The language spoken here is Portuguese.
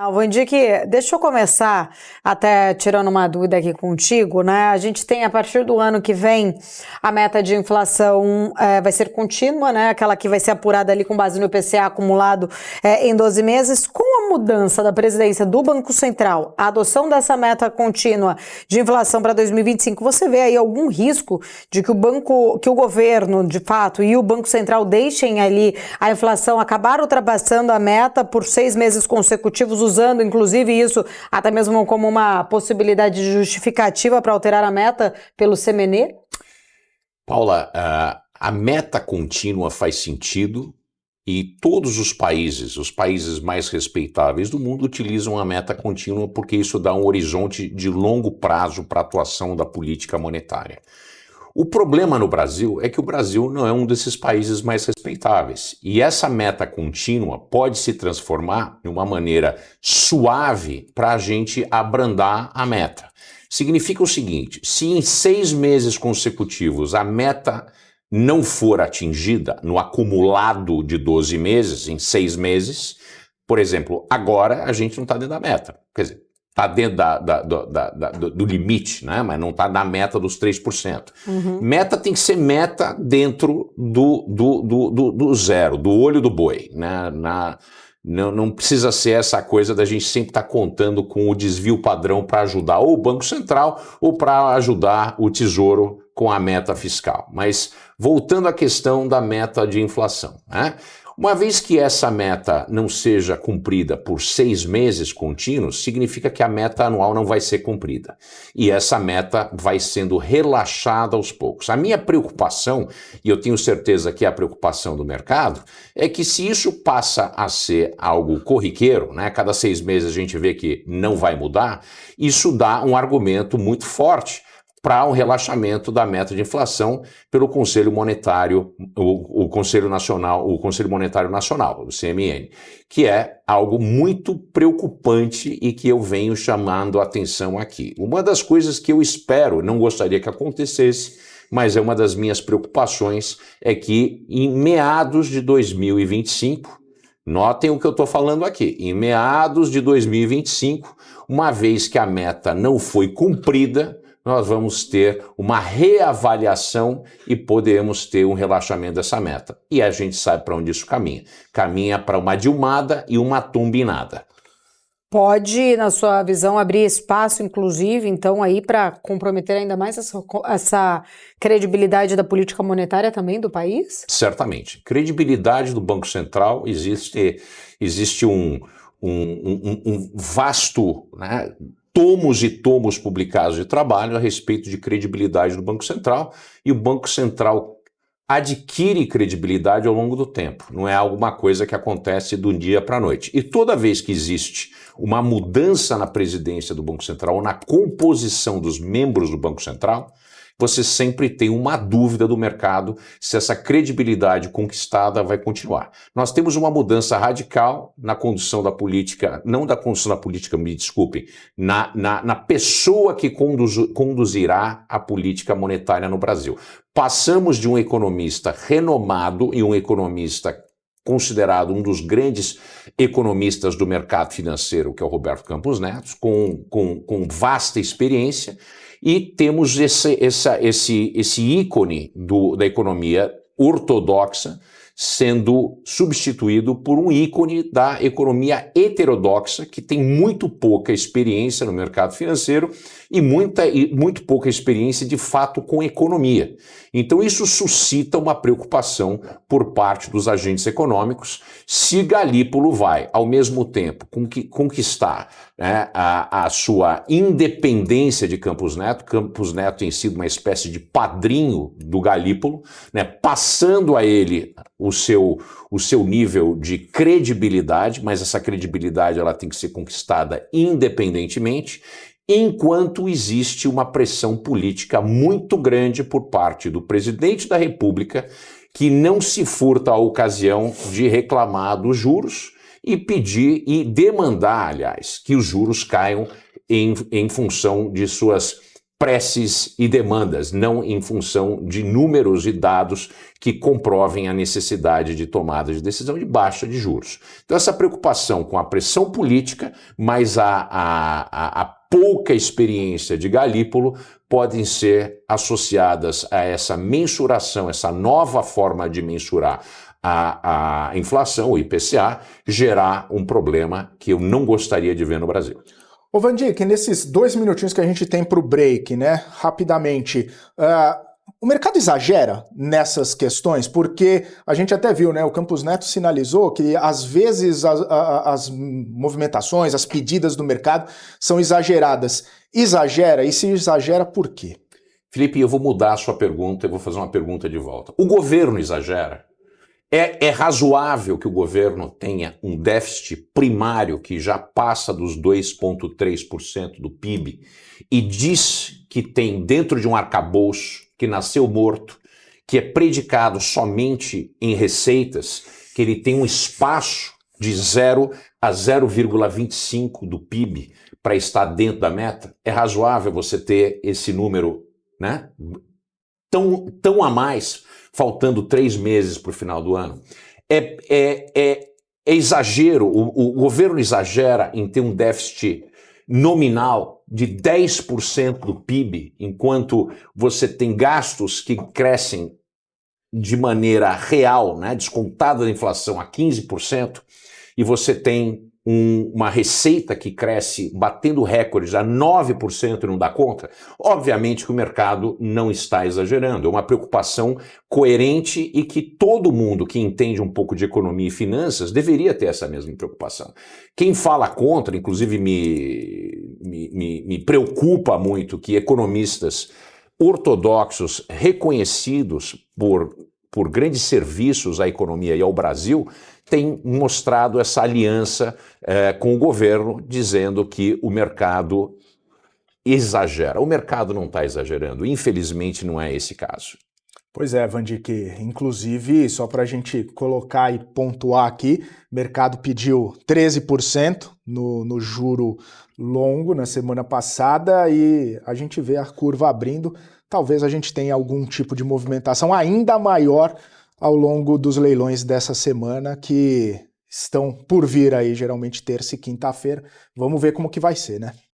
Vandique, deixa eu começar até tirando uma dúvida aqui contigo, né? A gente tem a partir do ano que vem a meta de inflação vai ser contínua, né? Aquela que vai ser apurada ali com base no IPCA acumulado em 12 meses. Com a mudança da presidência do Banco Central, a adoção dessa meta contínua de inflação para 2025, você vê aí algum risco de que o governo, de fato, e o Banco Central deixem ali a inflação acabar ultrapassando a meta por 6 meses consecutivos, usando, inclusive, isso até mesmo como uma possibilidade de justificativa para alterar a meta pelo CMN? Paula, a meta contínua faz sentido e todos os países mais respeitáveis do mundo utilizam a meta contínua porque isso dá um horizonte de longo prazo para a atuação da política monetária. O problema no Brasil é que o Brasil não é um desses países mais respeitáveis. E essa meta contínua pode se transformar de uma maneira suave para a gente abrandar a meta. Significa o seguinte: se em 6 meses consecutivos a meta não for atingida no acumulado de 12 meses, em 6 meses, por exemplo, agora a gente não está dentro da meta. Quer dizer, está dentro do limite, né? Mas não está na meta dos 3%. Meta tem que ser meta dentro do zero, do olho do boi, né? Não precisa ser essa coisa da gente sempre estar contando com o desvio padrão para ajudar ou o Banco Central ou para ajudar o Tesouro com a meta fiscal. Mas voltando à questão da meta de inflação, né? Uma vez que essa meta não seja cumprida por 6 meses contínuos, significa que a meta anual não vai ser cumprida. E essa meta vai sendo relaxada aos poucos. A minha preocupação, e eu tenho certeza que é a preocupação do mercado, é que se isso passa a ser algo corriqueiro, né, cada 6 meses a gente vê que não vai mudar, isso dá um argumento muito forte para um relaxamento da meta de inflação pelo Conselho Monetário, o Conselho Monetário Nacional, o CMN, que é algo muito preocupante e que eu venho chamando a atenção aqui. Uma das coisas que eu espero, não gostaria que acontecesse, mas é uma das minhas preocupações, é que em meados de 2025, notem o que eu estou falando aqui, em meados de 2025, uma vez que a meta não foi cumprida, nós vamos ter uma reavaliação e podemos ter um relaxamento dessa meta. E a gente sabe para onde isso caminha. Caminha para uma dilmada e uma tumbinada. Pode, na sua visão, abrir espaço, inclusive, então, aí para comprometer ainda mais essa credibilidade da política monetária também do país? Certamente. Credibilidade do Banco Central, existe um vasto, né, tomos e tomos publicados de trabalho a respeito de credibilidade do Banco Central, e o Banco Central adquire credibilidade ao longo do tempo. Não é alguma coisa que acontece do dia para a noite. E toda vez que existe uma mudança na presidência do Banco Central ou na composição dos membros do Banco Central, você sempre tem uma dúvida do mercado se essa credibilidade conquistada vai continuar. Nós temos uma mudança radical na condução da política, não da condução da política, me desculpem, na pessoa que conduzirá a política monetária no Brasil. Passamos de um economista renomado e um economista considerado um dos grandes economistas do mercado financeiro, que é o Roberto Campos Neto, com vasta experiência, e temos esse ícone da economia ortodoxa sendo substituído por um ícone da economia heterodoxa, que tem muito pouca experiência no mercado financeiro e muito pouca experiência de fato com economia. Então isso suscita uma preocupação por parte dos agentes econômicos se Galípolo vai, ao mesmo tempo, conquistar, né, a sua independência de Campos Neto. Campos Neto tem sido uma espécie de padrinho do Galípolo, né, passando a ele o seu nível de credibilidade, mas essa credibilidade ela tem que ser conquistada independentemente, enquanto existe uma pressão política muito grande por parte do presidente da República, que não se furta à ocasião de reclamar dos juros e pedir e demandar, aliás, que os juros caiam em função de suas preces e demandas, não em função de números e dados que comprovem a necessidade de tomada de decisão de baixa de juros. Então essa preocupação com a pressão política, mais a pouca experiência de Galípolo, podem ser associadas a essa mensuração, essa nova forma de mensurar a inflação, o IPCA, gerar um problema que eu não gostaria de ver no Brasil. Ô Vandic, nesses 2 minutinhos que a gente tem para o break, né, rapidamente, o mercado exagera nessas questões? Porque a gente até viu, né, o Campos Neto sinalizou que às vezes as movimentações, as pedidas do mercado são exageradas. Exagera? E se exagera, por quê? Felipe, eu vou mudar a sua pergunta, eu vou fazer uma pergunta de volta. O governo exagera? É razoável que o governo tenha um déficit primário que já passa dos 2,3% do PIB e diz que tem dentro de um arcabouço que nasceu morto, que é predicado somente em receitas, que ele tem um espaço de 0 a 0,25 do PIB para estar dentro da meta? É razoável você ter esse número, né, tão a mais, faltando 3 meses para o final do ano? É exagero, o governo exagera em ter um déficit nominal de 10% do PIB, enquanto você tem gastos que crescem de maneira real, né, descontada da inflação a 15%, e você tem uma receita que cresce batendo recordes a 9% e não dá conta? Obviamente que o mercado não está exagerando, é uma preocupação coerente e que todo mundo que entende um pouco de economia e finanças deveria ter essa mesma preocupação. Quem fala contra, inclusive me preocupa muito que economistas ortodoxos reconhecidos por grandes serviços à economia e ao Brasil tem mostrado essa aliança com o governo, dizendo que o mercado exagera. O mercado não está exagerando, infelizmente não é esse caso. Pois é, Vandic, inclusive, só para a gente colocar e pontuar aqui, o mercado pediu 13% no juro longo na semana passada e a gente vê a curva abrindo. Talvez a gente tenha algum tipo de movimentação ainda maior ao longo dos leilões dessa semana, que estão por vir aí, geralmente terça e quinta-feira. Vamos ver como que vai ser, né?